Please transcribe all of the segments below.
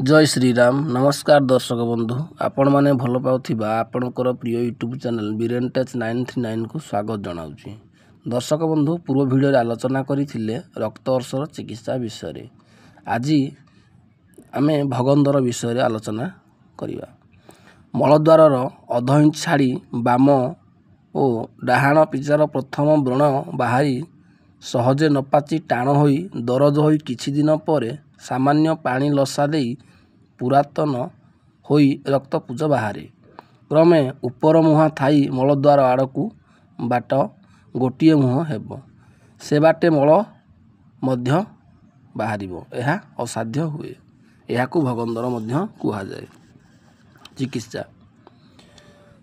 जय श्रीराम नमस्कार दर्शक बंधु आपण मैंने भल पाउथिबा आपणकर प्रिय यूट्यूब चैनल बीरेन टेच 939 को स्वागत जनाउछि। दर्शक बंधु पूर्व वीडियो आलोचना करथिले रक्त अर्शर चिकित्सा विषय आज आमे भगंदर विषय आलोचना करिवा। मलद्वारर अध इंच छाड़ी बाम और डाहाण पिचार प्रथम व्रण बाहरी सहजे नपाची टाण होई दरज होई किछि दिन परे सामान्य पानी लसा देई पुरातन होई रक्तपुंज बाहरे। क्रमे उपर मुहां थाई मलद्वार आड़कू बाट गोटिए मुह हेब से बाटे मल मध्य बाहरिबो। एहा असाध्य हुए। एहाकू भगंदर मध्य कुहा जाए। चिकित्सा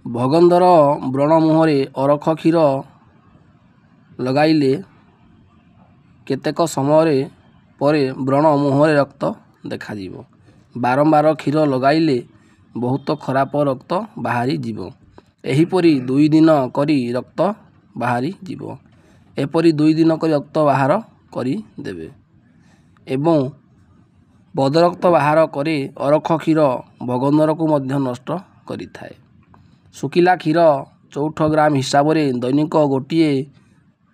भगंदर व्रण मुहरे अरख क्षीर लगाइले केतेक समय परे व्रण मुहरे रक्त देखाजिबो। बारंबार क्षीर लगाइले बहुत खराब रक्त बाहरी जीवो। एहीपरि 2 दिन करी रक्त बाहरी जीवो। एपरि 2 दिन करी रक्त बाहर करी देबे एवं बदरक्त बाहर करे अरख क्षीर भगंदर को मध्य नष्ट करिथाए। सुखिला क्षीर 64 ग्राम हिसाब रे दैनिक गोटिए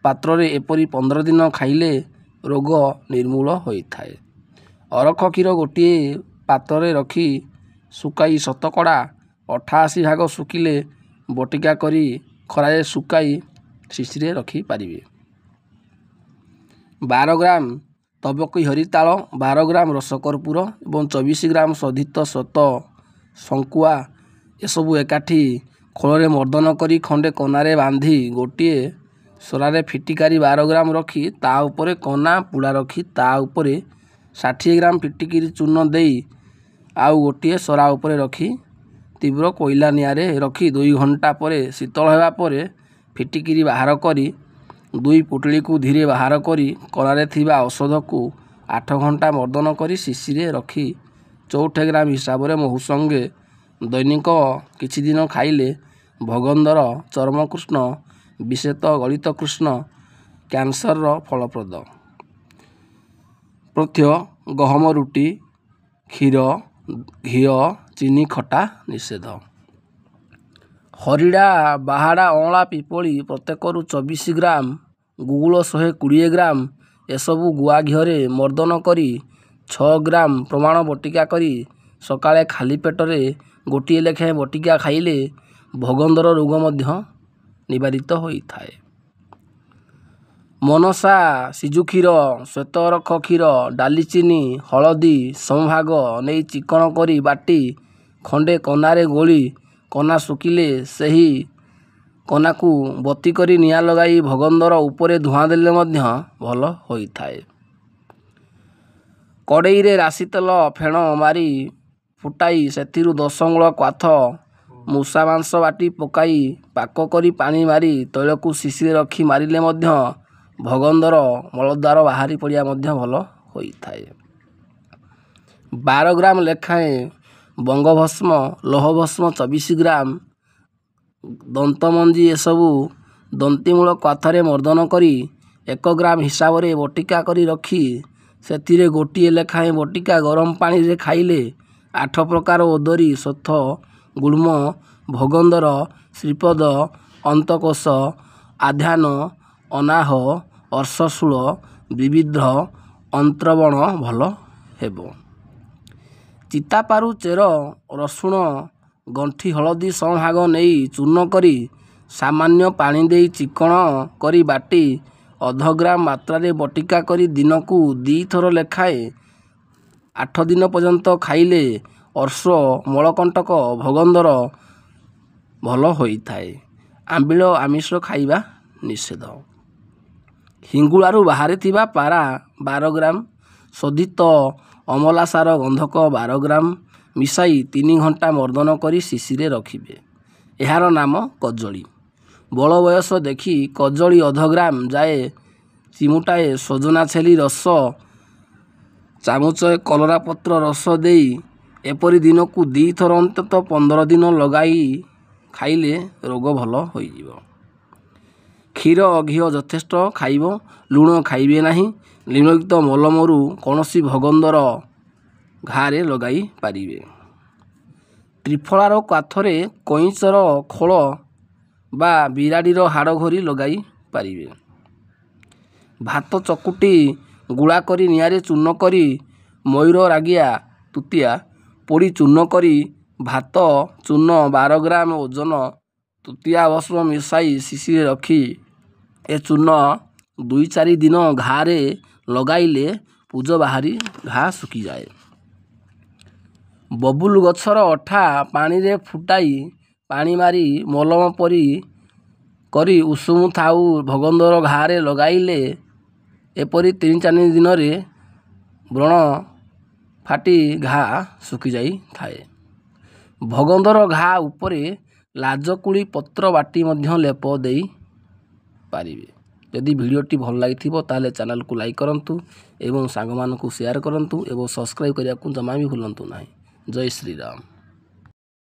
पात्र रे एपरि 15 दिन खाइले रोग निर्मूल होइथाए। अरख क्षीर गोटिए पात्र रे रखी सुकाई शतकड़ा 88 भाग सुखिले बटिका करी खराए सुकाई शिशिरे रखी पारिबे। 12 ग्राम तबकी हरिताल 12 ग्राम रसकर्पूर और 24 ग्राम शोधित शत शंकुआ एसबू एकाठी खोलरे मर्दन करी खंडे कनारे बांधी गोटिए सरारे फिटिकारी 12 ग्राम रखी ता उपरे कना पुड़ा रखी ता उपरे 60 ग्राम फिटिकिरी चूर्ण देई आउ गोटिए सरा उपरे रखी तीव्र कोयला निआरे रखी 2 घंटा परे शीतल हेबा परे फिटिकिरी बाहर करी 2 पुटली को धीरे बाहर करी कनारे थिबा औषध को 8 घंटा मर्दन करी शिशिरे रखी 64 ग्राम हिसाब रे महू संगे दैनिक किछि दिन खाइले भगंदर चर्मकृष्ण विषेत गलित कृष्ण कैंसर फलप्रद। प्रथ्य गहम रुटी क्षीर घी चीनी खटा निषेध। हरिड़ा बाहाड़ा अँला पिपली प्रत्येक 24 ग्राम गुगुल 120 ग्राम एसबू गुआ घीरे मर्दन करी 6 ग्राम प्रमाण बटिका करी सकाळे खाली पेटरे गोटिए लेखाएं बटिका खाइले भगंदर रोग मध्य निवारित होइथाए। मनसा सिजु क्षीर श्वेत अरख क्षीर डालीचीनी हलदी समभाग नहीं चिकण करी बाटी खंडे कनारे गोली कना सुखिले सही कना को बती करी निया लगाई भगंदर उपरे धुआं देले मध्य भल होइथाए। कड़ई रे राशि तेल फेण मारी फुटाई सेथिरु 10 अंगुल क्वाथ मूषा मांस बाटी पकाई पाक करी पानी मारी तैल को शिशिरे रखी मारिले मध्य भगंदर मलद्वार बाहरी पड़िया मध्य भल होइथाए। 12 ग्राम लेखाएं बंगभस्म लोहभस्म 24 ग्राम दंतमंजी एसबू दंतीमूल क्वाथरे मर्दन करी 1 ग्राम हिसाब रे बटिका करी रखी सेथिरे गोटिए लेखाएं बटिका गरम पानी रे खाइले 8 प्रकार ओदरी सथ गुल्म भगंदर श्रीपद अंतकोश आध्यान अनाह अर्शशूल विविध अंत्रवण भल हेबो। चितापारु चेर रसुण गंठी हलदी समभाग नहीं चूर्ण करी सामान्य पानी देई चिकण करी बाटी 0.5 ग्राम मात्रा रे बटिका करी दिन को 2 थर लेखाए 8 दिन पर्यंत खाइले अर्श मलकंटक भगंदर भल होइथाए। आंबिल आमिष खाइबा निषेध। हिंगुलारू बाहरी थिबा पारा 12 ग्राम शोधित अमला सार गंधक 12 ग्राम मिसाई 3 घंटा मर्दन करी शिशिरे रखिबे। एहार नाम कजली। बल बयस देखी कजली 0.5 ग्राम जाए चिमुटाए सजना छेली रस चामुचे कलरा पत्र रस देई एपरी दिन को 2 थर अंतत 15 दिन लगाई खाइले रोग भल होइजिवो। क्षीर घी यथेष्ट खाइब लुण खाइबे नाही। लुणयुक्त मलमरू कौनसी भगंदर ଘାରେ ଲଗାଇ ପାରିବେ। ତ୍ରିଫଳାର କାଥରେ କଇଁଚର ଖୋଳ ବା ବିରାଡ଼ିର ହାଡ଼ ଘୋରି ଲଗାଇ ପାରିବେ। ଭାତ ଚକୁଟି ଗୁଳା କରି ନିଆଁରେ ଚୂନ କରି ମୟୂର ରାଗିଆ ତୁତିଆ ପୋଡ଼ି ଚୂନ କରି ଭାତ ଚୂନ 12 ଗ୍ରାମ ଓଜନ ତୁତିଆ ଭସ୍ମ ମିଶାଇ ଶିଶିରେ ରଖି ଏ ଚୂନ 2-4 ଦିନ ଘାରେ ଲଗାଇଲେ ପୁଜ ବାହାରି ଘା ଶୁଖିଯାଏ। ବବୁଲ ଗଛର ଅଠା ପାଣିରେ ଫୁଟାଇ ପାଣି ମାରି ମଲମ ପରି କରି ଉଷୁମ ଥାଉ ଭଗନ୍ଦର ଘାରେ ଲଗାଇଲେ ଏପରି 3-4 ଦିନରେ ବ୍ରଣ ଫାଟି ଘା ଶୁଖିଯାଇଥାଏ। ଭଗନ୍ଦର ଘା ଉପରେ ଲାଜକୁଳି ପତ୍ର ବାଟି ମଧ୍ୟ ଲେପ ଦେଇ ପାରିବେ। ଯଦି ଭିଡ଼ିଓଟି ଭଲ ଲାଗିଥିବ ତାହେଲେ ଚ୍ୟାନେଲକୁ ଲାଇକ୍ କରନ୍ତୁ ଏବଂ ସାଙ୍ଗମାନଙ୍କୁ ସେୟାର କରନ୍ତୁ ଏବଂ ସବସ୍କ୍ରାଇବ୍ କରିବାକୁ ଜମା ବି ଭୁଲନ୍ତୁ ନାହିଁ। ଜୟ ଶ୍ରୀରାମ।